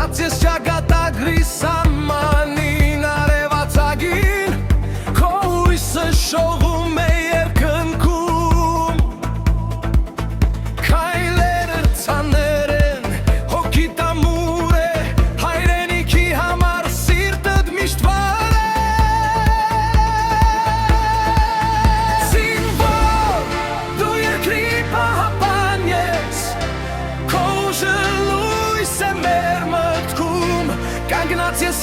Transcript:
Կանգնած ես ճակատագրի սահմանին արևածագին Քո հույսը շողում է երկնքում Քայլերը ծանր են, հոգիդ ամուր է Հայրենիքի համար սիրտդ միշտ վար է Զինվոր, դու երկրի պահապան ես Քո ուժը լույս է մեր մտքում Կանգնած ես